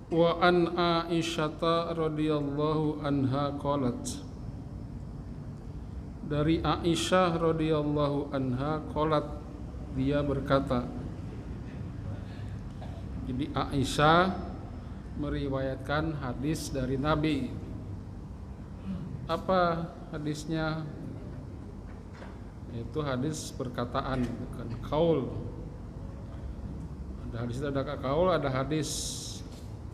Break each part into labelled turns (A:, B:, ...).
A: Wa an Aisyata radhiyallahu anha qalat, dari Aisyah radhiyallahu anha qalat, dia berkata. Jadi Aisyah meriwayatkan hadis dari Nabi. Apa hadisnya? Itu hadis perkataan, bukan kaul. Ada hadis, ada kaul, ada hadis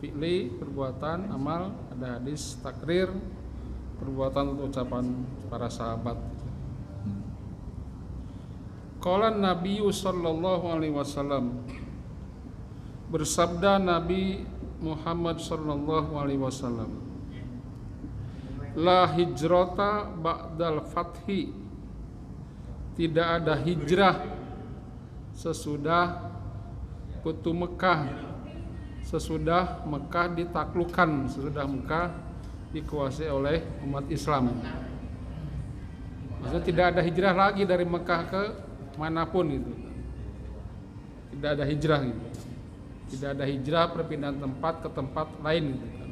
A: fi'li, perbuatan, amal, ada hadis takrir, perbuatan atau ucapan para sahabat. Qala Nabi sallallahu alaihi wasallam, bersabda Nabi Muhammad sallallahu alaihi wasallam, la hijrata ba'dal fathi, tidak ada hijrah sesudah Futu Mekah, sesudah Mekah ditaklukkan, sesudah Mekah dikuasai oleh umat Islam. Maksudnya tidak ada hijrah lagi dari Mekah ke manapun gitu. Tidak ada hijrah gitu. Tidak ada hijrah perpindahan tempat ke tempat lain gitu kan.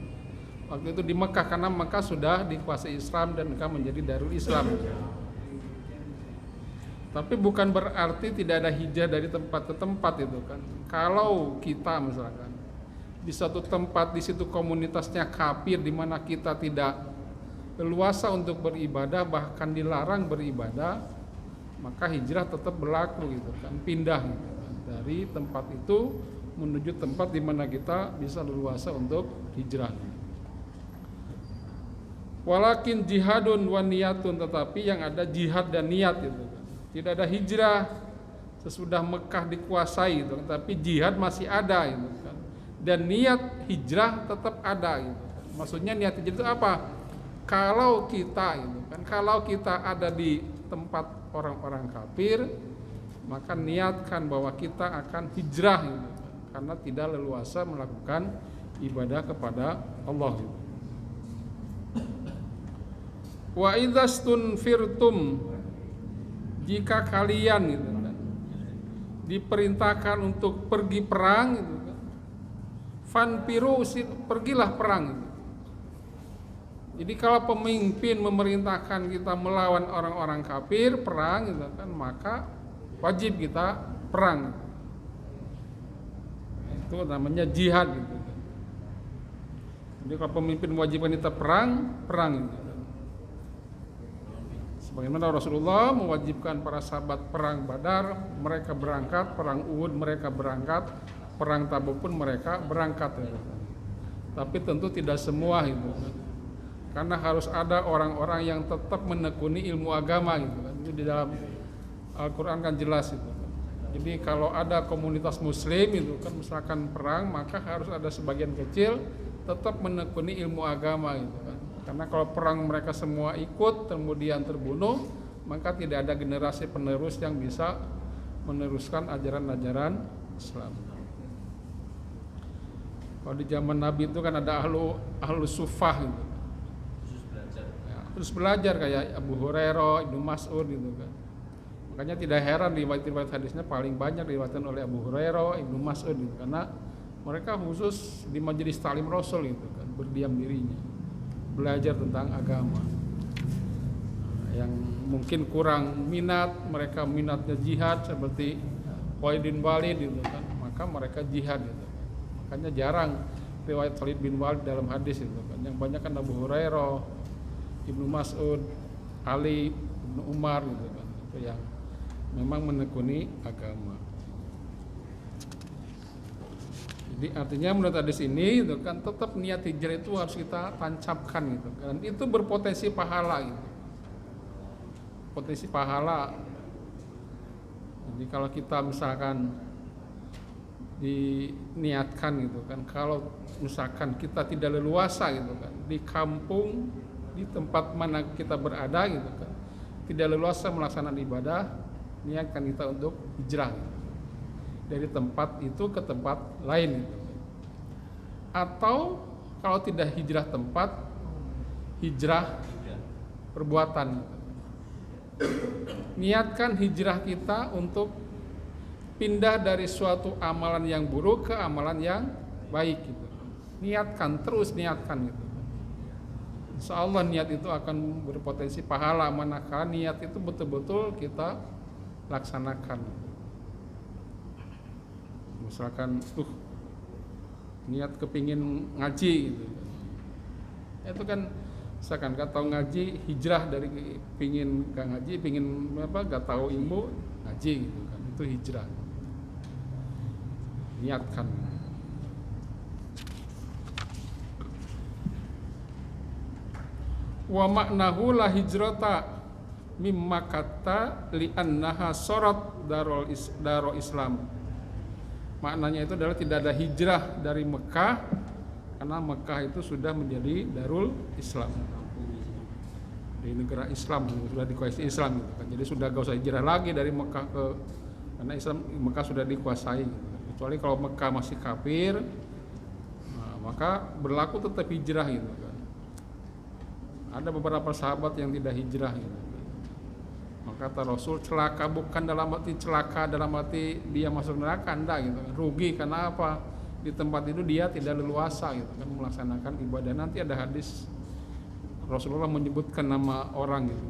A: Waktu itu di Mekah, karena Mekah sudah dikuasai Islam dan Mekah menjadi Darul Islam. Tapi bukan berarti tidak ada hijrah dari tempat ke tempat itu kan. Kalau kita misalkan di satu tempat, di situ komunitasnya kafir, di mana kita tidak leluasa untuk beribadah, bahkan dilarang beribadah, maka hijrah tetap berlaku gitu kan, pindah gitu kan, dari tempat itu menuju tempat di mana kita bisa leluasa untuk hijrah. Walakin jihadun wa niyatun, tetapi yang ada jihad dan niat itu kan. Tidak ada hijrah sesudah Mekah dikuasai itu, tapi jihad masih ada itu kan. Dan niat hijrah tetap ada gitu. Maksudnya niat hijrah itu apa? Kalau kita itu kan, kalau kita ada di tempat orang-orang kafir, maka niatkan bahwa kita akan hijrah gitu kan, karena tidak leluasa melakukan ibadah kepada Allah gitu. Wa idzastunfirtum, jika kalian gitu kan diperintahkan untuk pergi perang gitu kan, fanfiru, pergilah perang gitu. Jadi kalau pemimpin memerintahkan kita melawan orang-orang kafir, perang gitu kan, maka wajib kita perang. Itu namanya jihad gitu kan. Jadi kalau pemimpin mewajibkan kita perang gitu. Sebagaimana Rasulullah mewajibkan para sahabat perang Badar, mereka berangkat, perang Uhud mereka berangkat, perang Tabuk pun mereka berangkat gitu. Tapi tentu tidak semua itu kan. Karena harus ada orang-orang yang tetap menekuni ilmu agama gitu kan. Itu di dalam Al-Qur'an kan jelas itu kan. Jadi kalau ada komunitas muslim itu kan misalkan perang, maka harus ada sebagian kecil tetap menekuni ilmu agama gitu kan. Karena kalau perang mereka semua ikut kemudian terbunuh, maka tidak ada generasi penerus yang bisa meneruskan ajaran-ajaran Islam. Kalau di zaman Nabi itu kan ada ahlu sufah gitu. Terus belajar kayak Abu Hurairah, Ibnu Mas'ud gitu kan. Makanya tidak heran riwayat-riwayat hadisnya paling banyak diriwayatkan oleh Abu Hurairah, Ibnu Mas'ud gitu, karena mereka khusus di majelis ta'lim Rasul gitu kan, berdiam dirinya belajar tentang agama. Yang mungkin kurang minat, mereka minatnya jihad seperti Khalid bin Walid gitu kan, maka mereka jihad gitu. Makanya jarang riwayat Khalid bin Walid dalam hadis itu kan. Yang banyak kan Abu Hurairah, Ibnu Mas'ud, Ali, Ibnu Umar gitu kan. Itu yang memang menekuni agama. Jadi artinya menurut hadis ini itu kan tetap niat hijrah itu harus kita tancapkan gitu. Dan itu berpotensi pahala gitu. Potensi pahala. Jadi kalau kita misalkan diniatkan gitu kan, kalau misalkan kita tidak leluasa gitu kan, di kampung, di tempat mana kita berada gitu kan, tidak leluasa melaksanakan ibadah, niatkan kita untuk hijrah gitu, dari tempat itu ke tempat lain gitu. Atau kalau tidak hijrah tempat, hijrah perbuatan gitu. Niatkan hijrah kita untuk pindah dari suatu amalan yang buruk ke amalan yang baik gitu. Niatkan, terus niatkan gitu. Insya Allah niat itu akan berpotensi pahala manakala niat itu betul-betul kita laksanakan. Misalkan niat kepingin ngaji gitu. Itu kan misalkan gak tahu ngaji, hijrah dari pingin gak ngaji, pingin gak tahu ilmu, ngaji gitu kan. Itu hijrah. Niatkan. Wa maknahu la hijrata mimma kata li'annaha sorot daro Islam. Maknanya itu adalah tidak ada hijrah dari Mekah karena Mekah itu sudah menjadi darul Islam, di negara Islam, sudah dikuasai Islam gitu kan. Jadi sudah gak usah hijrah lagi dari Mekah karena Islam, Mekah sudah dikuasai gitu. Kecuali kalau Mekah masih kafir, maka berlaku tetap hijrah gitu kan. Ada beberapa sahabat yang tidak hijrah gitu. Maka kata Rasul, celaka bukan dalam arti celaka dalam arti dia masuk neraka, enggak gitu kan. Rugi karena apa? Di tempat itu dia tidak leluasa gitu kan melaksanakan ibadah. Nanti ada hadis Rasulullah menyebutkan nama orang gitu.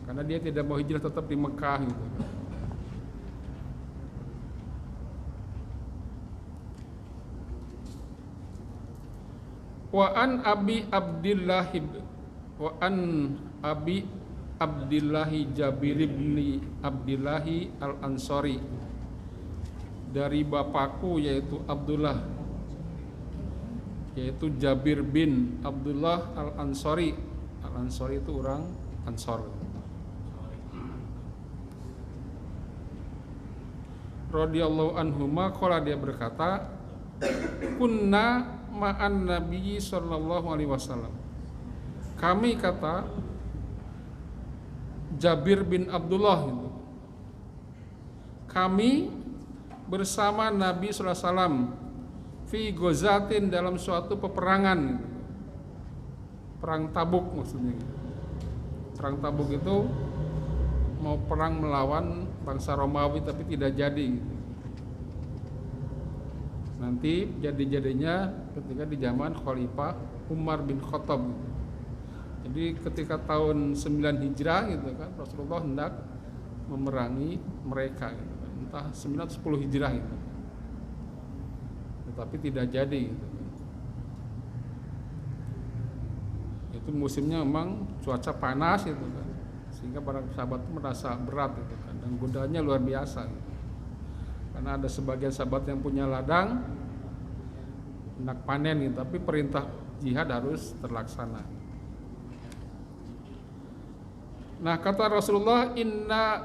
A: Karena dia tidak mau hijrah, tetap di Mekah gitu. Wa an Abi Abdillahi Jabir bin Abdillahi Al-Ansari, dari bapakku yaitu Abdullah, yaitu Jabir bin Abdullah Al-Ansari. Al-Ansari itu orang Ansor. Radhiyallahu anhuma, qala dia berkata, kunna ma'an Nabi sallallahu alaihi wasallam. Kami, kata Jabir bin Abdullah itu, kami bersama Nabi sallallahu alaihi wasallam fi gozatin, dalam suatu peperangan, perang Tabuk maksudnya. Perang Tabuk itu mau perang melawan bangsa Romawi tapi tidak jadi gitu. Nanti jadi-jadinya ketika di zaman Khalifah Umar bin Khattab gitu. Jadi ketika tahun 9 Hijrah gitu kan, Rasulullah hendak memerangi mereka gitu kan. Entah 9 atau 10 Hijrah gitu. Tetapi tidak jadi gitu kan. Itu musimnya memang cuaca panas gitu kan. Sehingga para sahabat itu merasa berat gitu kan, dan godaannya luar biasa gitu. Karena ada sebagian sahabat yang punya ladang hendak panen gitu, tapi perintah jihad harus terlaksana. Nah, kata Rasulullah, inna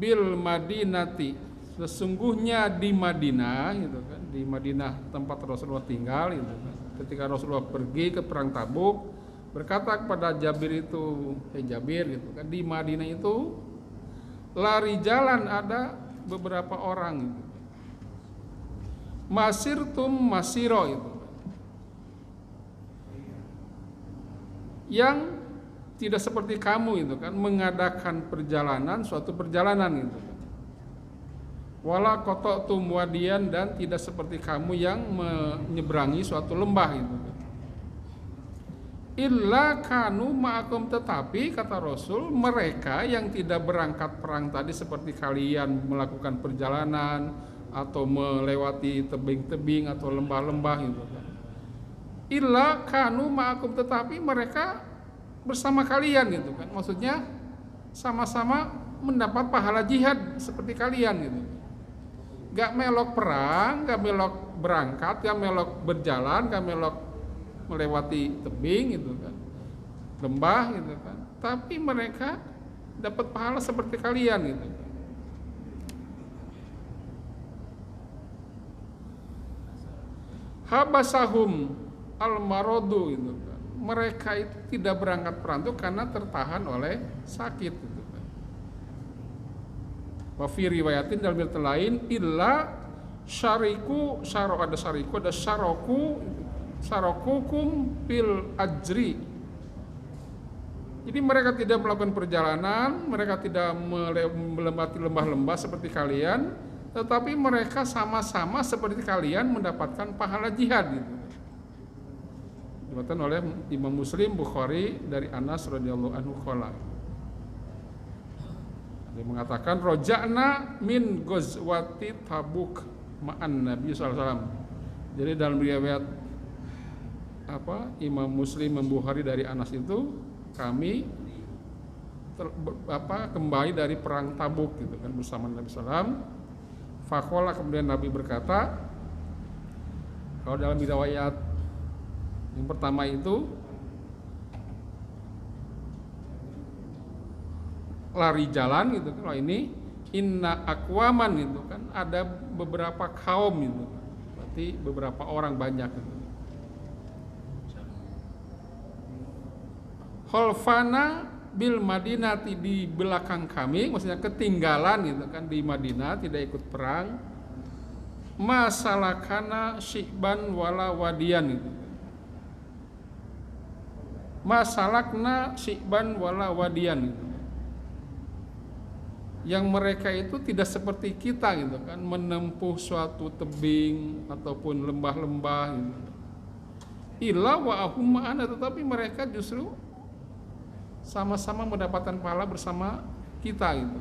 A: bil madinati, sesungguhnya di Madinah gitu kan, di Madinah tempat Rasulullah tinggal gitu kan. Ketika Rasulullah pergi ke perang Tabuk, berkata kepada Jabir itu, Jabir gitu kan, di Madinah itu lari jalan ada beberapa orang gitu. Masirtum masiro itu, yang tidak seperti kamu itu kan, mengadakan perjalanan, suatu perjalanan gitu kan. Wala qata'tum wadiyan, dan tidak seperti kamu yang menyeberangi suatu lembah gitu kan. Illa kanu ma'akum, tetapi kata Rasul, mereka yang tidak berangkat perang tadi seperti kalian melakukan perjalanan atau melewati tebing-tebing atau lembah-lembah gitu kan. Illa kanu ma'akum, tetapi mereka bersama kalian gitu kan. Maksudnya sama-sama mendapat pahala jihad seperti kalian gitu. Gak melok perang, gak melok berangkat, gak melok berjalan, gak melok melewati tebing gitu kan, lembah gitu kan, tapi mereka dapat pahala seperti kalian gitu. Habasahum al-maradu gitu kan, mereka itu tidak berangkat perang itu karena tertahan oleh sakit gitu kan. Wa fi riwayatin, dalam riwayat lain, illa syariku, ada syaraku sarakukum fil ajri. Jadi mereka tidak melakukan perjalanan, mereka tidak melewati lembah-lembah seperti kalian, tetapi mereka sama-sama seperti kalian mendapatkan pahala jihad gitu. Diriwayatkan oleh Imam Muslim, Bukhari dari Anas radhiyallahu anhu qala. Dia mengatakan roja'na min ghazwati Tabuk ma'an Nabi sallallahu alaihi wasallam. Jadi dalam riwayat Imam Muslim, Bukhari dari Anas itu kami kembali dari perang Tabuk gitu kan bersama Nabi sallallahu. Faqala, kemudian Nabi berkata, kalau dalam riwayat yang pertama itu lari jalan gitu kan, kalau ini inna aqwaman gitu kan, ada beberapa kaum gitu, berarti beberapa orang banyak gitu. Khalfana bil Madinati, di belakang kami, maksudnya ketinggalan gitu kan di Madinah, tidak ikut perang. Masalakana syi'ban wala wadiyan gitu. Masalakna syi'ban wala wadiyan gitu. Yang mereka itu tidak seperti kita gitu kan, menempuh suatu tebing ataupun lembah-lembah gitu. Illa wa ahum ma'ana, tetapi mereka justru sama-sama mendapatkan pahala bersama kita gitu.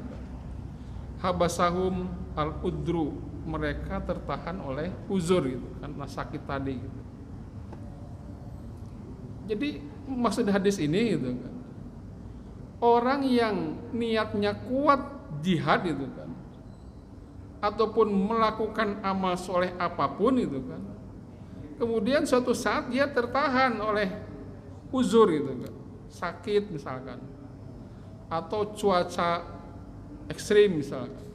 A: Habasahum al-udru, mereka tertahan oleh uzur gitu, karena sakit tadi gitu. Jadi maksud hadis ini gitu kan, orang yang niatnya kuat jihad itu kan, ataupun melakukan amal soleh apapun itu kan, kemudian suatu saat dia tertahan oleh uzur gitu kan, sakit misalkan, atau cuaca ekstrim misalkan,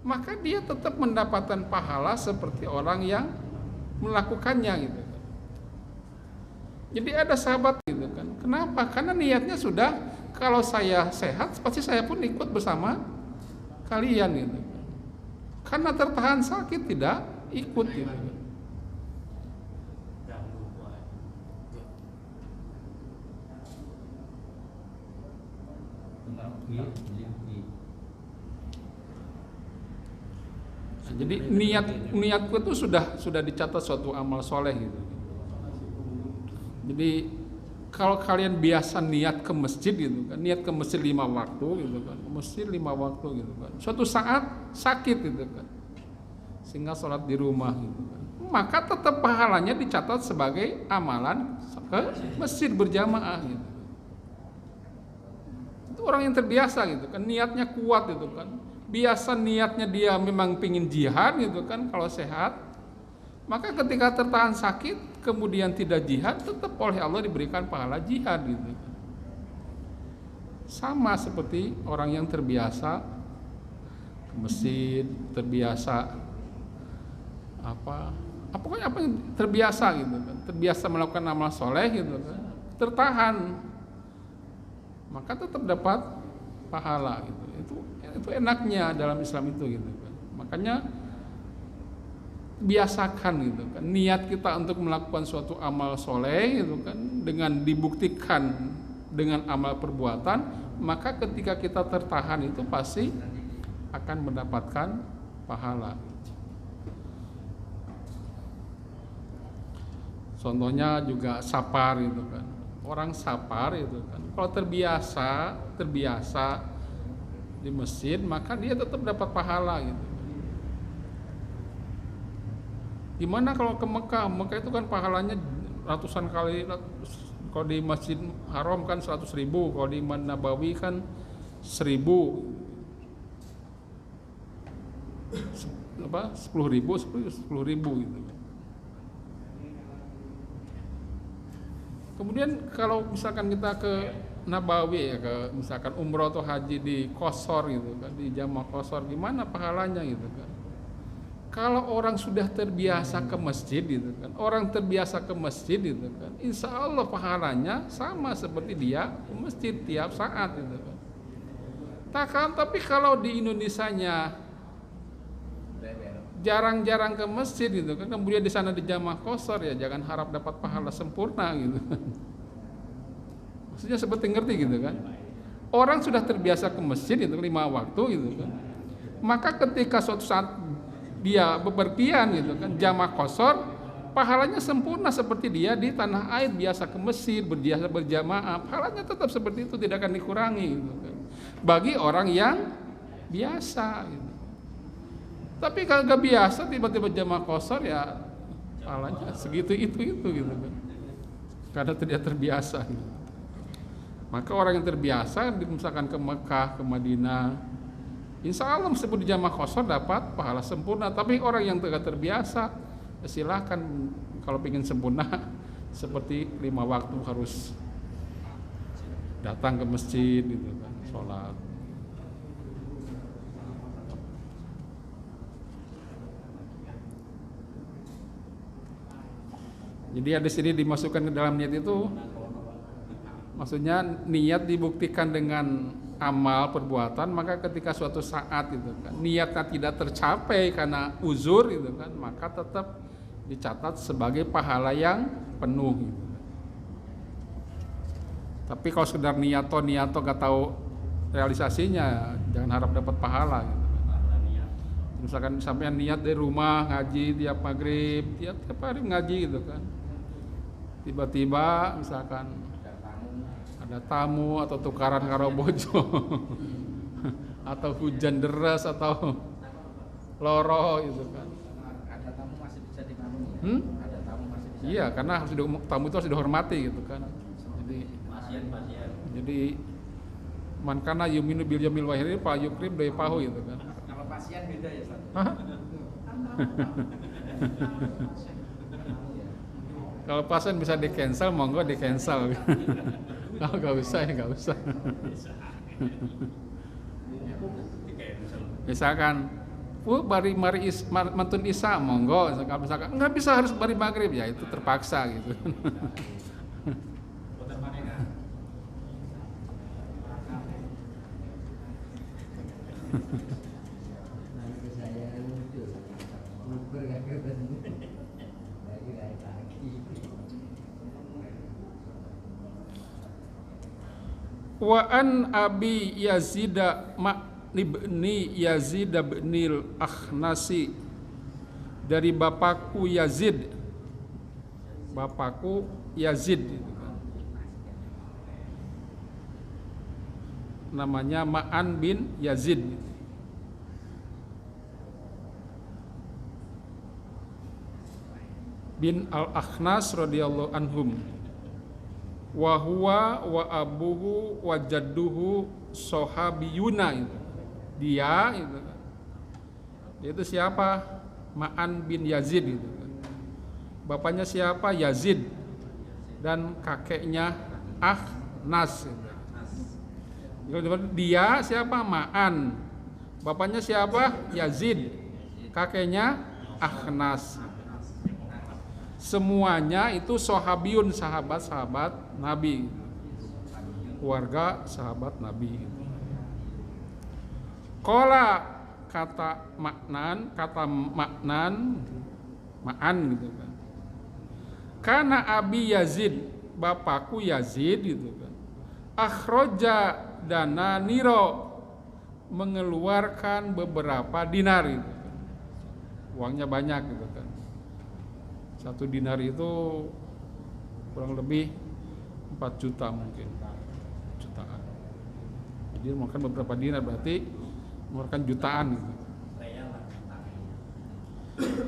A: maka dia tetap mendapatkan pahala seperti orang yang melakukannya gitu kan. Jadi ada sahabat gitu kan, kenapa? Karena niatnya sudah, kalau saya sehat pasti saya pun ikut bersama kalian gitu kan. Karena tertahan sakit tidak ikut gitu kan. Nah, jadi niatku itu sudah dicatat suatu amal soleh gitu. Jadi kalau kalian biasa niat ke masjid gitu kan, niat ke masjid 5 waktu gitu kan, masjid 5 waktu gitu kan, suatu saat sakit gitu kan, sehingga sholat di rumah gitu kan, maka tetap pahalanya dicatat sebagai amalan ke masjid berjamaah gitu. Itu orang yang terbiasa gitu kan, niatnya kuat gitu kan, biasa niatnya dia memang pingin jihad gitu kan kalau sehat, maka ketika tertahan sakit kemudian tidak jihad, tetap oleh Allah diberikan pahala jihad gitu. Sama seperti orang yang terbiasa ke masjid, terbiasa pokoknya apa yang terbiasa gitu kan, terbiasa melakukan amal soleh gitu kan, tertahan, maka tetap dapat pahala gitu. Itu enaknya dalam Islam itu gitu kan. Makanya biasakan gitu kan, niat kita untuk melakukan suatu amal soleh gitu kan, dengan dibuktikan dengan amal perbuatan, maka ketika kita tertahan itu pasti akan mendapatkan pahala. Contohnya juga sapar gitu kan, orang sapar itu kan, kalau terbiasa di masjid, maka dia tetap dapat pahala gitu. Gimana kalau ke Mekah? Mekah itu kan pahalanya ratusan kali. Kalau di Masjid Haram kan 100.000, kalau di Masjid Nabawi kan 1.000, 10.000 gitu. Kemudian kalau misalkan kita ke Nabawi ya, ke misalkan umroh atau haji di Qashar gitu kan, di Jamaah Qashar, gimana pahalanya gitu kan? Kalau orang sudah terbiasa ke masjid gitu kan, orang terbiasa ke masjid gitu kan, insya Allah pahalanya sama seperti dia ke masjid tiap saat gitu kan. Tapi kalau di Indonesianya jarang-jarang ke masjid gitu kan, kemudian di sana di Jamaah Qashar, ya jangan harap dapat pahala sempurna gitu kan. Maksudnya seperti ngerti gitu kan. Orang sudah terbiasa ke masjid itu 5 waktu gitu kan. Maka ketika suatu saat dia bepergian gitu kan, jamaah qashar, pahalanya sempurna seperti dia di tanah air biasa ke masjid berjasa berjamaah, pahalanya tetap seperti itu, tidak akan dikurangi gitu kan. Bagi orang yang biasa gitu. Tapi kalau nggak biasa tiba-tiba jamaah qashar ya pahalanya segitu itu gitu kan. Karena tidak terbiasa gitu. Maka orang yang terbiasa misalkan ke Mekah, ke Madinah, insya Allah meskipun di jamaah qashar dapat pahala sempurna. Tapi orang yang tidak terbiasa, silahkan kalau ingin sempurna seperti 5 waktu harus datang ke masjid gitu kan, sholat. Jadi hadis ini dimasukkan ke dalam niat itu, maksudnya niat dibuktikan dengan amal perbuatan, maka ketika suatu saat itu kan niatnya tidak tercapai karena uzur itu kan, maka tetap dicatat sebagai pahala yang penuh gitu. Tapi kalau sekedar niato gak tahu realisasinya, jangan harap dapat pahala gitu. Misalkan sampean niat dari rumah ngaji tiap maghrib, tiap hari ngaji gitu kan, tiba-tiba misalkan ada tamu atau tukaran karo bojo atau hujan deras atau loro gitu kan.
B: Ada tamu masih bisa dikanuni. Ada tamu masih bisa.
A: Iya, karena tamu itu harus dihormati gitu kan.
B: Pasien.
A: Jadi man kana yuminu bil yamil wahiri fa yukrim daifahu gitu kan.
B: Kalau pasien beda ya, Ustaz.
A: Kalau pasien bisa di cancel, monggo di cancel. Kalau nggak usah ya nggak usah. Misalkan, bari mantun isya, monggo. Misalkan nggak bisa harus bari maghrib, ya itu terpaksa gitu. Wa an Abi Yazid ibni Yazid ibnil Akhnasi, dari bapakku Yazid, gitu kan. Namanya Ma'an bin Yazid bin Al-Akhnas radhiyallahu anhum. Wa huwa wa abuhu wa jadduhu sahabiyuna itu. Dia itu kan. Dia itu siapa? Ma'an bin Yazid itu kan. Bapaknya siapa? Yazid, dan kakeknya Akhnas itu. Dia siapa? Ma'an. Bapaknya siapa? Yazid. Kakeknya Akhnas. Semuanya itu sahabiyun, sahabat-sahabat Nabi, keluarga sahabat Nabi. Qala, kata Ma'an gitu kan. Karena Abi Yazid, bapakku Yazid gitu kan. Akhroja dana niro, mengeluarkan beberapa dinar gitu kan. Uangnya banyak gitu kan. 1 dinar itu kurang lebih 4 juta mungkin, jutaan. Jadi makan beberapa dinar berarti mengeluarkan jutaan gitu.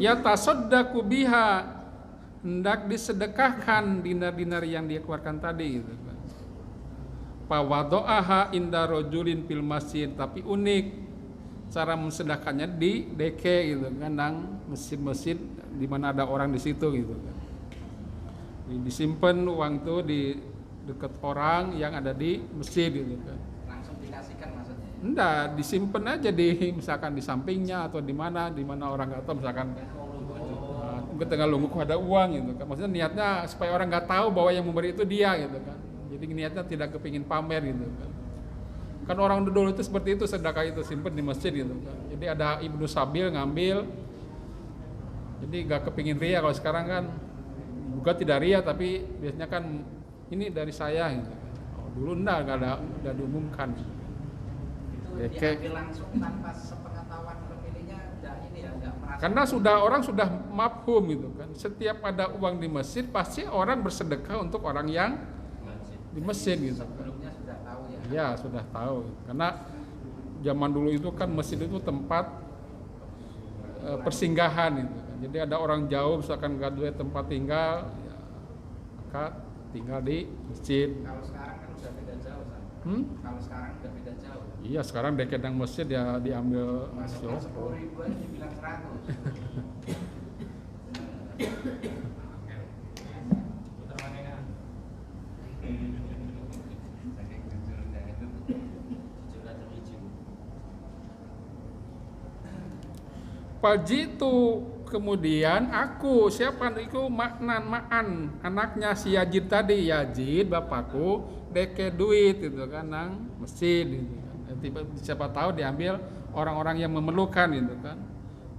A: Ya tasaddaqu biha, hendak disedekahkan dinar-dinar yang dia keluarkan tadi gitu kan. Fawado'aha inda rajulin fil masjid, tapi unik cara mensedekahkannya di deke gitu kan, nang masjid-masjid di mana ada orang di situ gitu kan. Disimpan uang itu di dekat orang yang ada di masjid gitu kan.
B: Langsung dikasihkan maksudnya?
A: Enggak, disimpan aja di misalkan di sampingnya atau di mana orang nggak tahu, misalkan mungkin tengah lungguh ada uang gitu kan. Maksudnya niatnya supaya orang nggak tahu bahwa yang memberi itu dia gitu kan. Jadi niatnya tidak kepingin pamer gitu kan. Kan orang dulu itu seperti itu, sedekah itu simpen di masjid gitu kan. Jadi ada Ibnu Sabil ngambil, jadi gak kepingin ria. Kalau sekarang kan bukan tidak ria, tapi biasanya kan ini dari saya gitu. Dulu enggak ada diumumkan.
B: Itu diambil langsung tanpa sepengetahuan
A: karena orang sudah mafhum gitu kan. Setiap ada uang di masjid pasti orang bersedekah untuk orang yang di masjid gitu kan.
B: Sebelumnya sudah tahu ya.
A: Ya, sudah tahu. Karena zaman dulu itu kan masjid itu tempat persinggahan gitu kan. Jadi ada orang jauh misalkan nggak ada tempat tinggal, ya, maka tinggal di masjid.
B: Kalau sekarang kan udah beda jauh, San. Kalau sekarang udah beda jauh.
A: Iya, sekarang dekadang masjid ya diambil
B: Masuk 10.000 aja dibilang 100. Saking jujurnya itu. Jujur atau hijau.
A: Pajitu kemudian aku siapa itu ma'an anaknya si Yazid tadi. Yazid bapakku deke duit itu kan nang masjid gitu kan. Siapa tahu diambil orang-orang yang memerlukan gitu kan.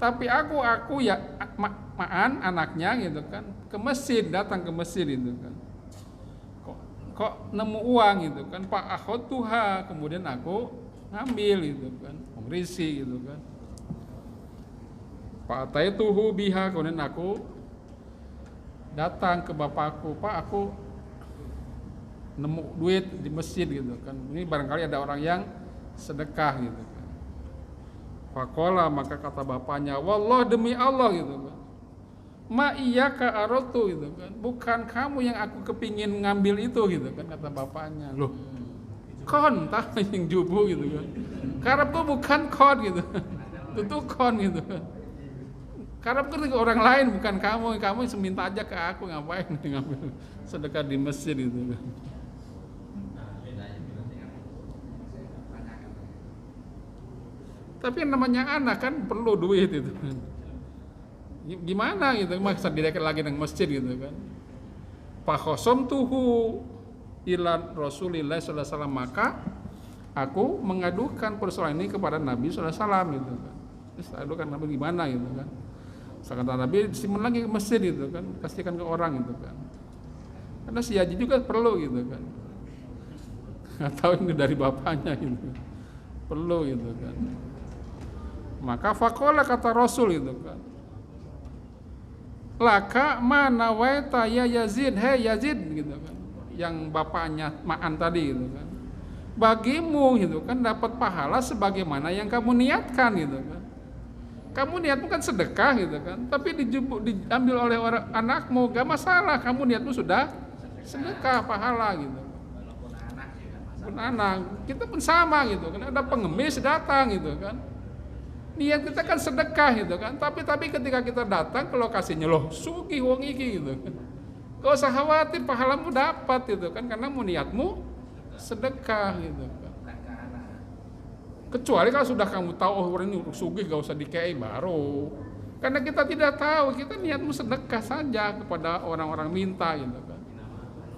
A: Tapi aku ya ma'an anaknya gitu kan ke masjid, datang ke masjid itu kan. Kok nemu uang gitu kan, Pak akhotuha, kemudian aku ngambil gitu kan, merisi gitu kan. Pak ataituhu biha, kemudian aku datang ke bapakku, Pak aku nemu duit di masjid gitu kan. Ini barangkali ada orang yang sedekah gitu kan. Faqala, maka kata bapaknya, wallah demi Allah gitu kan. Ma iyyaka aradtu gitu kan. Bukan kamu yang aku kepingin ngambil itu gitu kan, kata bapaknya. Loh, kon tah yang jubu gitu kan. Karepku bukan kon gitu. Itu kon gitu kan. Karepku ke orang lain bukan kamu. Kamu seminta aja ke aku, ngapain ngambil sedekah di masjid gitu kan. Tapi yang namanya anak kan perlu duit itu kan. Gimana gitu, maksa direket lagi dengan masjid gitu kan. Fakhosom tuhu ila Rasulillah sallallahu alaihi wasallam, maka aku mengadukan persoalan ini kepada Nabi sallallahu alaihi wasallam gitu kan. Terus adukan Nabi gimana gitu kan. Kata Nabi simpan lagi ke masjid gitu kan, kasihkan ke orang gitu kan. Karena si Haji juga perlu gitu kan. Nggak tahu ini dari bapaknya gitu. Perlu gitu kan. Maka faqala, kata Rasul itu kan, laka mana waita ya Yazid, hei Yazid gitu kan, yang bapaknya Ma'an tadi gitu kan, bagimu gitu kan dapat pahala sebagaimana yang kamu niatkan gitu kan. Kamu niatmu kan sedekah gitu kan, tapi diambil oleh orang anakmu, gak masalah, kamu niatmu sudah sedekah pahala gitu.
B: Walaupun anak juga masalah.
A: Pun anak, kita pun sama gitu kan, ada pengemis datang gitu kan. Niat kita kan sedekah gitu kan, tapi ketika kita datang ke lokasinya, loh sugih wong iki gitu kan, gak usah khawatir, pahalamu dapat gitu kan, karena niatmu sedekah gitu kan.
B: Bukan ke anak.
A: Kecuali kalau sudah kamu tahu, oh orang ini sugih, gak usah dikei baru. Karena kita tidak tahu, kita niatmu sedekah saja kepada orang-orang minta gitu kan.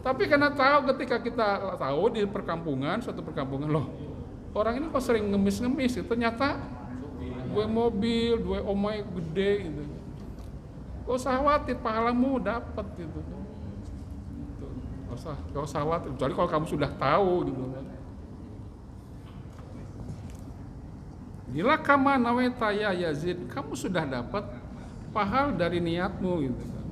A: Tapi karena tahu, ketika kita tahu di perkampungan, suatu perkampungan, loh orang ini kok sering ngemis-ngemis gitu, ternyata dua mobil, dua omai gede gitu. Gak usah khawatir, pahalamu dapat gitu. Gak usah khawatir, kecuali kalau kamu sudah tahu gitu kan. Bila kama naweta ya Yazid, kamu sudah dapat pahala dari niatmu gitu kan.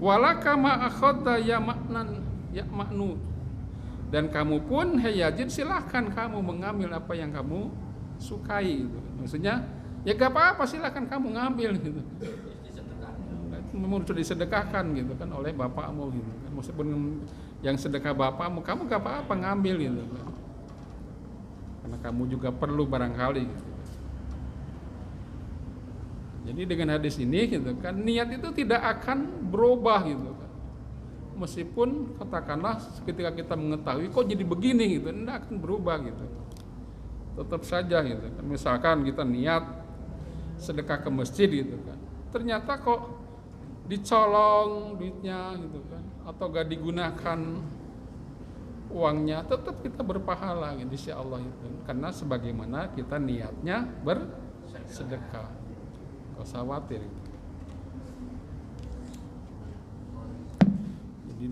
A: Wala kama akhadta ya maknu. Dan kamu pun, hei Yazid, silahkan kamu mengambil apa yang kamu sukai gitu. Maksudnya ya gak apa-apa, silakan kamu ngambil gitu. Memang sudah disedekahkan gitu kan oleh bapakmu gitu kan. Meskipun yang sedekah bapakmu, kamu gak apa-apa ngambil gitu kan. Karena kamu juga perlu barangkali gitu. Jadi dengan hadis ini gitu kan, niat itu tidak akan berubah gitu kan. Meskipun katakanlah ketika kita mengetahui kok jadi begini gitu, tidak akan berubah gitu. Tetap saja gitu kan. Misalkan kita niat sedekah ke masjid gitu kan, ternyata kok dicolong duitnya gitu kan, atau gak digunakan uangnya, tetap kita berpahala gitu, insya Allah itu, karena sebagaimana kita niatnya bersedekah. Gak usah khawatir gitu. Jadi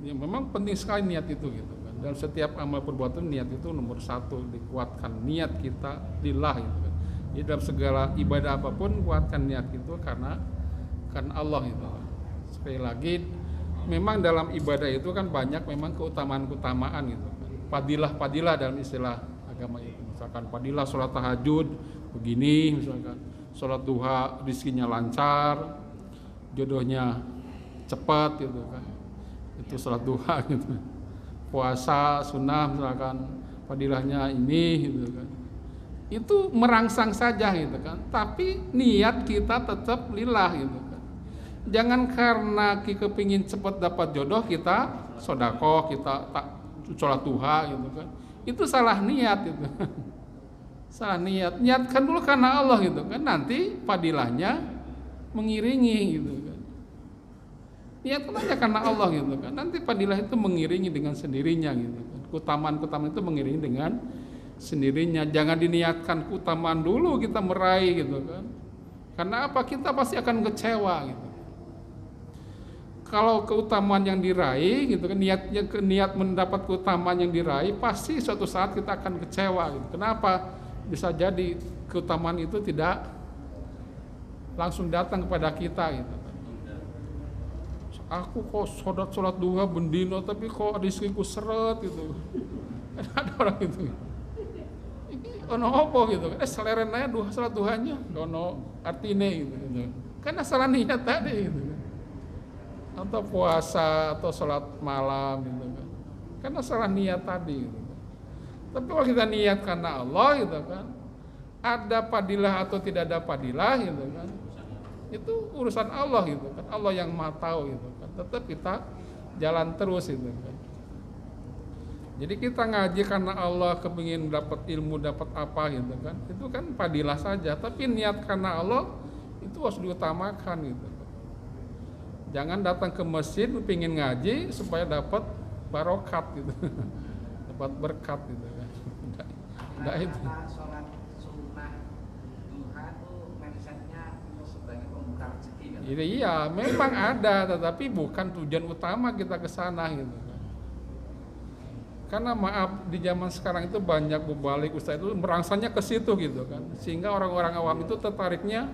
A: ya memang penting sekali niat itu gitu. Dalam setiap amal perbuatan niat itu nomor satu, dikuatkan niat kita lillah gitu kan. Jadi dalam segala ibadah apapun kuatkan niat itu karena Allah itu. Sekali lagi, memang dalam ibadah itu kan banyak memang keutamaan gitu. Padilah dalam istilah agama itu. Misalkan padilah sholat tahajud begini, misalkan sholat duha rizkinya lancar, jodohnya cepat gitu kan. Itu sholat duha gitu. Puasa sunnah misalkan padilahnya ini gitu kan. Itu merangsang saja gitu kan. Tapi niat kita tetap lillah gitu kan. Jangan karena kita kepingin cepat dapat jodoh kita sedekah, kita tak sholat duha gitu kan. Itu salah niat itu. Salah niat. Niatkan dulu karena Allah gitu kan. Nanti padilahnya mengiringi gitu kan. Niatkan aja karena Allah gitu kan. Nanti padilah itu mengiringi dengan sendirinya gitu kan. Keutamaan itu mengiringi dengan sendirinya. Jangan diniatkan keutamaan dulu kita meraih gitu kan. Karena apa? Kita pasti akan kecewa gitu. Kalau keutamaan yang diraih gitu kan, niat mendapat keutamaan yang diraih, pasti suatu saat kita akan kecewa gitu. Kenapa? Bisa jadi keutamaan itu tidak langsung datang kepada kita gitu. Aku kok sholat duha bendino tapi kok rizkiku seret gitu. Ada orang gitu. Ini ono apa gitu. Seleren aja sholat duhanya, ono artine gitu. Karena salah niat tadi gitu. Atau puasa atau sholat malam gitu kan. Karena salah niat tadi gitu. Tapi kalau kita niat karena Allah gitu kan, ada padilah atau tidak ada padilah gitu kan, itu urusan Allah gitu kan. Allah yang Maha tahu gitu kan. Tetap kita jalan terus gitu kan. Jadi kita ngaji karena Allah kepingin dapat ilmu, dapat apa gitu kan. Itu kan padilah saja, tapi niat karena Allah itu harus diutamakan gitu. Jangan datang ke masjid pingin ngaji supaya dapat barokat gitu. Dapat berkat gitu kan. Enggak itu.
B: Sholat sunnah duha itu mindsetnya sebagai pembuka rezeki kan?
A: Iya, memang ada, tetapi bukan tujuan utama kita ke sana gitu kan. Karena maaf di zaman sekarang itu banyak mubalik ustaz itu merangsangnya ke situ gitu kan. Sehingga orang-orang awam itu tertariknya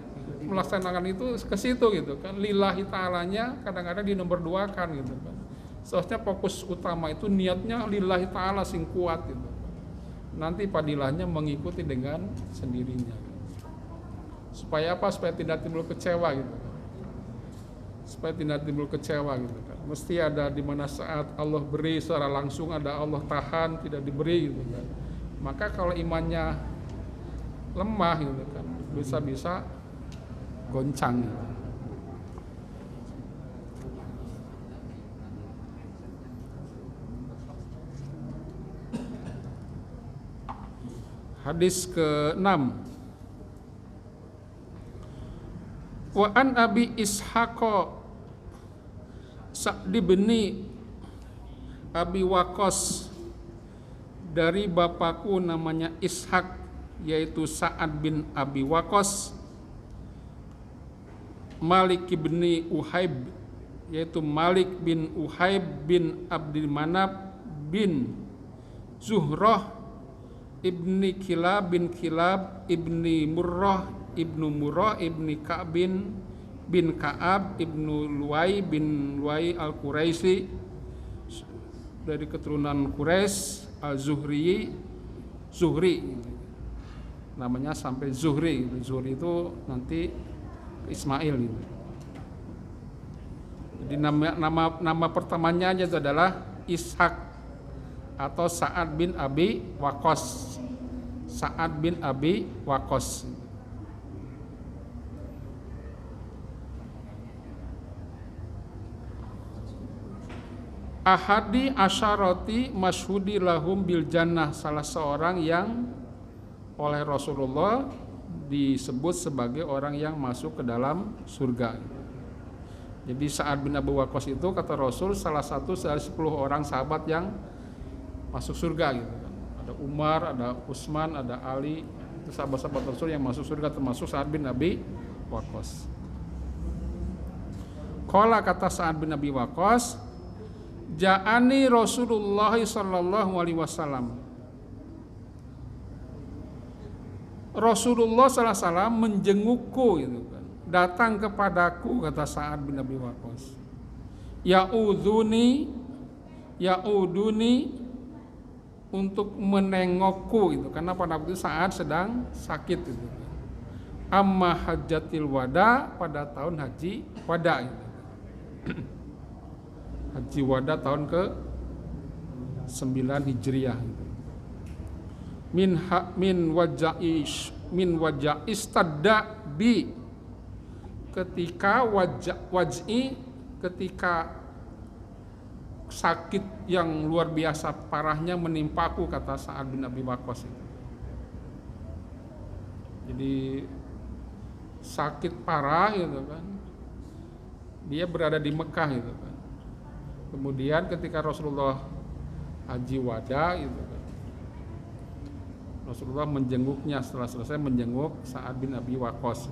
A: melaksanakan itu ke situ gitu kan. Lillahi ta'alanya kadang-kadang dinomor duakan gitu kan. Seharusnya fokus utama itu niatnya lillahi ta'ala sing kuat gitu. Nanti padilahnya mengikuti dengan sendirinya. Supaya apa? Supaya tidak timbul kecewa gitu kan. Supaya tidak timbul kecewa gitu kan. Mesti ada di mana saat Allah beri secara langsung, ada Allah tahan tidak diberi gitu kan. Maka kalau imannya lemah gitu kan, bisa-bisa goncang gitu. Hadis ke-6. Wa an Abi Ishaq Sa'di bin Abi Waqqas, dari bapakku namanya Ishaq yaitu Sa'ad bin Abi Waqqas, Malik bin Uhaib yaitu Malik bin Uhaib bin Abdul Manaf bin Zuhrah ibni Kilab bin Kilab ibni Murrah ibnu Murrah ibni Ka'b bin Ka'ab ibnu Luwai bin Luwai al-Quraisy, dari keturunan Quraisy, al-Zuhri, namanya sampai Zuhri. Zuhri itu nanti Ismail gitu. Jadi nama pertamanya aja itu adalah Ishaq atau Sa'ad bin Abi Waqqas. Sa'ad bin Abi Waqqas. Ahadi asyarati masyhudi lahum bil jannah, salah seorang yang oleh Rasulullah disebut sebagai orang yang masuk ke dalam surga. Jadi Sa'ad bin Abi Waqqas itu kata Rasul salah satu dari 10 orang sahabat yang masuk surga gitu kan. Ada Umar, ada Utsman, ada Ali, itu sahabat-sahabat Rasul yang masuk surga, termasuk Sa'ad bin Abi Waqqas. Qala, kata Sa'ad bin Abi Waqqas, ja'ani Rasulullah sallallahu alaihi wasallam. Rasulullah SAW menjengukku gitu kan. Datang kepadaku, kata Sa'ad bin Abi Waqqas. Ya'uduni untuk menengokku itu, karena pada waktu itu Sa'ad sedang sakit itu. Amma hajjatil wada, pada tahun haji wada itu. Haji wada tahun ke 9 Hijriah itu. Min waja'is tadda bi, ketika ketika sakit yang luar biasa parahnya menimpaku, kata Sa'ad bin Abi Waqqas itu. Jadi sakit parah gitu kan. Dia berada di Mekah gitu kan. Kemudian ketika Rasulullah haji wada gitu kan, Rasulullah menjenguknya. Setelah selesai menjenguk Sa'ad bin Abi Waqqas.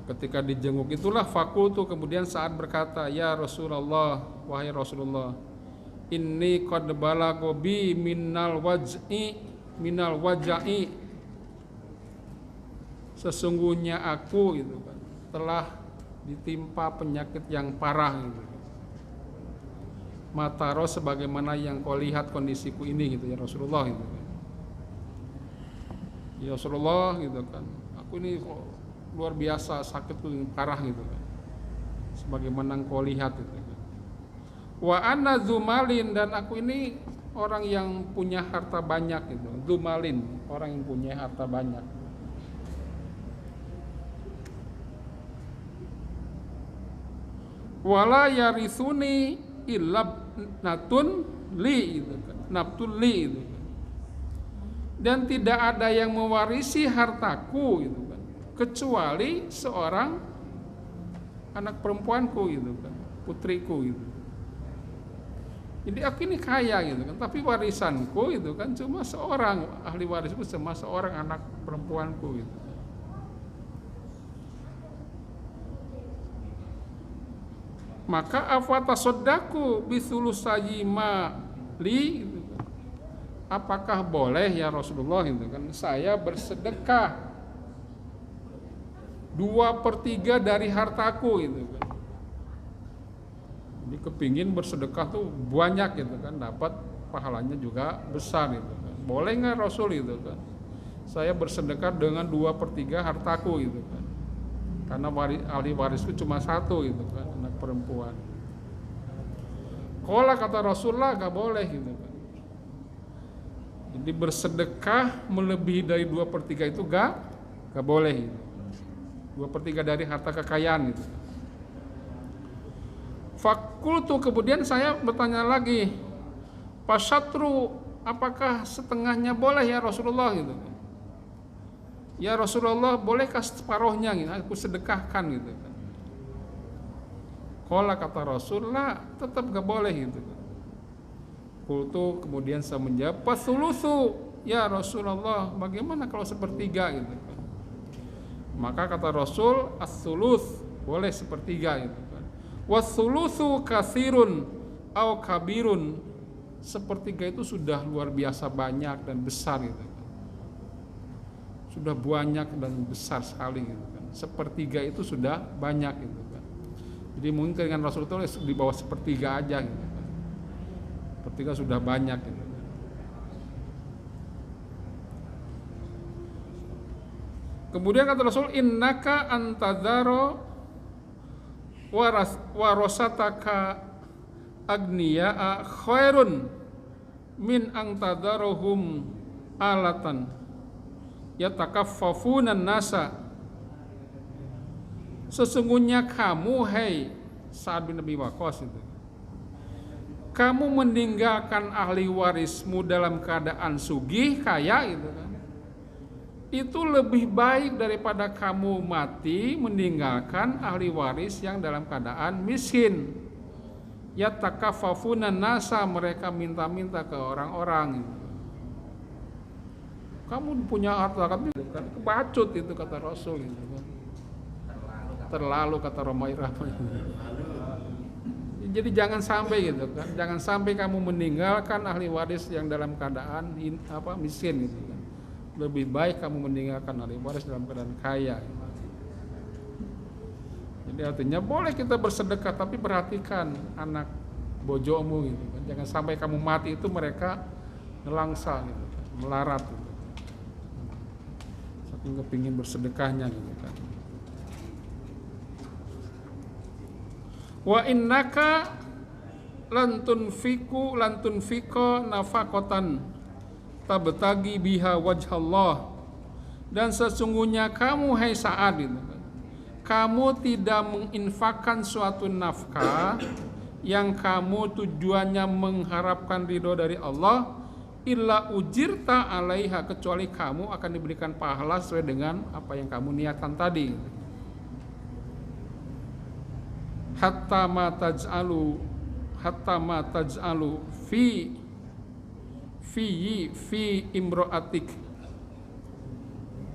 A: Ketika dijenguk itulah fakultu, kemudian Sa'ad berkata, ya Rasulullah, wahai Rasulullah, inni qad balagha bi minal waj'i, sesungguhnya aku itu kan telah ditimpa penyakit yang parah gitu. Mataro, sebagaimana yang kau lihat kondisiku ini gitu ya Rasulullah gitu kan. Ya Rasulullah gitu kan, aku ini luar biasa sakit tuh parah gitu kan, sebagaimana engkau lihat gitu kan. Wa ana dzumalin, dan aku ini orang yang punya harta banyak gitu. Dzumalin, orang yang punya harta banyak. Wala yarithuni illa natun li gitu kan, nabtul li gitu kan. Dan tidak ada yang mewarisi hartaku gitu kan, kecuali seorang anak perempuanku gitu kan, putriku gitu. Jadi aku ini kaya gitu kan, tapi warisanku itu kan cuma seorang, ahli warisku cuma seorang anak perempuanku gitu. Maka afatasaddaku bithulusayyima li gitu kan. Apakah boleh ya Rasulullah gitu kan, saya bersedekah 2/3 dari hartaku gitu kan. Jadi kepingin bersedekah tuh banyak gitu kan, dapat pahalanya juga besar gitu kan. Boleh nggak Rasul gitu kan, saya bersedekah dengan 2/3 hartaku gitu kan, karena ahli warisku cuma satu gitu kan, anak perempuan. Qala, kata Rasulullah, nggak boleh gitu kan. Jadi bersedekah melebihi dari 2/3 itu nggak boleh gitu. 2/3 dari harta kekayaan gitu. Fakultu, kemudian saya bertanya lagi, pasatru, apakah setengahnya boleh ya Rasulullah gitu. Ya Rasulullah, bolehkah separuhnya gitu, aku sedekahkan gitu kan. Qala, kata Rasulullah, tetap gak boleh gitu. Kultu, kemudian saya menjawab, pasulusu, ya Rasulullah, bagaimana kalau 1/3 gitu kan. Maka kata Rasul, as-sulus, boleh 1/3 gitu. Wasulusu katsirun au kabirun, 1/3 itu sudah luar biasa banyak dan besar gitu kan. Sudah banyak dan besar sekali gitu kan. 1/3 itu sudah banyak gitu kan. Jadi mungkin dengan Rasulullah di bawah 1/3 aja gitu kan. 1/3 sudah banyak gitu kan. Kemudian kata Rasul, innaka antadzaro warasataka agniya'a khairun min angtadarohum alatan yatakaffafuna nasa. Sesungguhnya kamu, hai Sa'ad bin Abi Waqqas itu, kamu meninggalkan ahli warismu dalam keadaan sugih, kaya gitu kan, itu lebih baik daripada kamu mati meninggalkan ahli waris yang dalam keadaan miskin. Yatakaffafuna nasa, mereka minta-minta ke orang-orang. Kamu punya harta kan, kebacut itu kata Rasul itu kan. Terlalu kata Romairah. Jadi jangan sampai gitu kan, jangan sampai kamu meninggalkan ahli waris yang dalam keadaan miskin gitu kan. Lebih baik kamu meninggalkan ahli waris dalam keadaan kaya. Jadi artinya boleh kita bersedekah, tapi perhatikan anak bojomu gitu kan. Jangan sampai kamu mati itu mereka nelangsa gitu kan, melarat gitu. Saking kepingin bersedekahnya gitu kan. Wa innaka lan tunfiqo nafaqatan tabtagi biha wajhallah, dan sesungguhnya kamu hai Sa'ad gitu kan, kamu tidak menginfakkan suatu nafkah yang kamu tujuannya mengharapkan ridho dari Allah, illa ujirta alaiha, kecuali kamu akan diberikan pahala sesuai dengan apa yang kamu niatkan tadi. Hatta ma taj'alu fi imro'atik,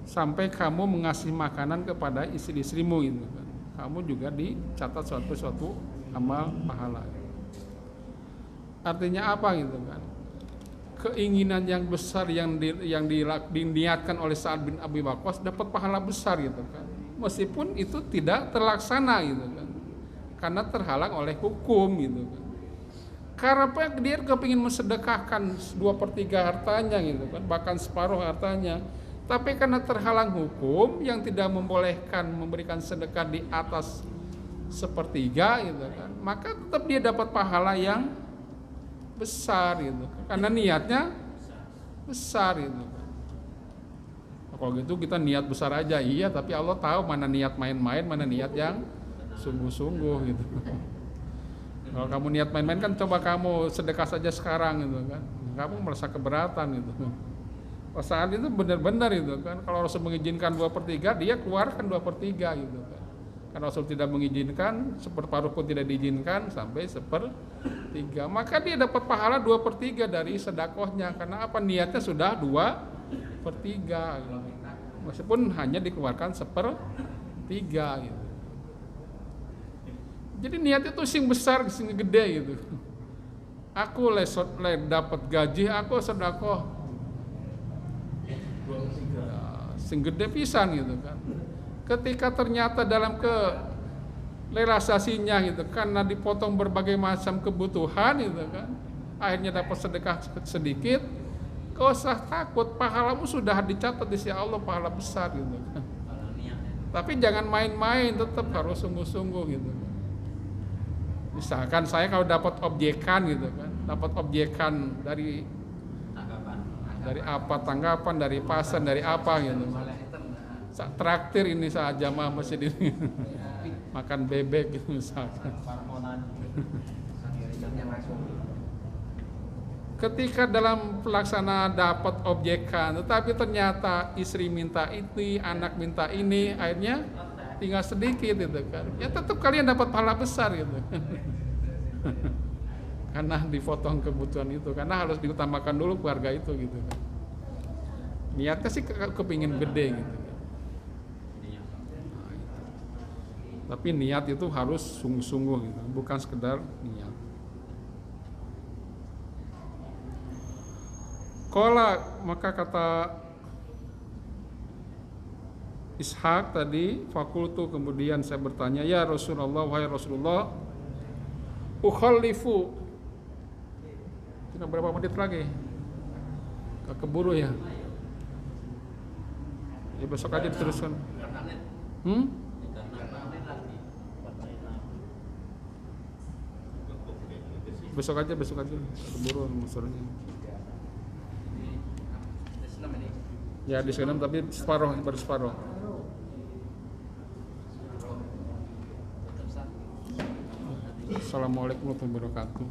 A: sampai kamu mengasih makanan kepada istri-istrimu gitu kan. Kamu juga dicatat suatu amal pahala. Artinya apa gitu kan? Keinginan yang besar yang diniatkan oleh Sa'ad bin Abi Waqqas dapat pahala besar gitu kan. Meskipun itu tidak terlaksana gitu kan. Karena terhalang oleh hukum gitu kan. Karena dia kepingin mensedekahkan 2/3 hartanya gitu kan, bahkan separuh hartanya. Tapi karena terhalang hukum yang tidak membolehkan memberikan sedekah di atas 1/3 gitu kan, maka tetap dia dapat pahala yang besar gitu kan. Karena niatnya besar gitu kan. Kalau gitu kita niat besar aja, iya, tapi Allah tahu mana niat main-main, mana niat yang sungguh-sungguh gitu. Kalau kamu niat main-main kan coba kamu sedekah saja sekarang gitu kan, kamu merasa keberatan gitu. Saat itu benar-benar itu kan, kalau Rasul mengizinkan 2/3, dia keluarkan 2/3 gitu kan. Karena Rasul tidak mengizinkan, 1/4 pun tidak diizinkan, sampai 1/3, maka dia dapat pahala 2/3 dari sedekahnya. Karena apa? Niatnya sudah 2/3 gitu. Meskipun hanya dikeluarkan 1/3 gitu. Jadi niatnya tuh sing besar, sing gede gitu. Aku dapat gaji, aku sedekah sing gede pisan gitu kan. Ketika ternyata dalam realisasinya gitu, karena dipotong berbagai macam kebutuhan gitu kan, akhirnya dapat sedekah sedikit, kau usah takut, pahalamu sudah dicatat di sisi Allah, pahala besar gitu kan. Tapi jangan main-main, tetap harus sungguh-sungguh gitu kan. Misalkan saya kalau dapat objekan gitu kan, dapat objekan dari apa, tanggapan dari pasien, dari apa gitu, traktir ini saat jamaah masjid ini makan bebek gitu misalkan. Ketika dalam pelaksanaan dapat objekan, tetapi ternyata istri minta ini, anak minta ini, akhirnya tinggal sedikit gitu kan, ya tetap kalian dapat pahala besar gitu. Karena dipotong kebutuhan itu, karena harus diutamakan dulu keluarga itu gitu kan. Niatnya sih kepingin gede gitu kan. Tapi niat itu harus sungguh-sungguh gitu, bukan sekedar niat. Qala, maka kata Ishaq tadi, fakultu, kemudian saya bertanya, ya Rasulullah, wahai Rasulullah, ukhallifu, tinggal berapa menit lagi? Gak keburu ya? Ya besok aja diteruskan. Besok aja keburu masalahnya. Ya di sana tapi baru separuh. Assalamualaikum warahmatullahi wabarakatuh.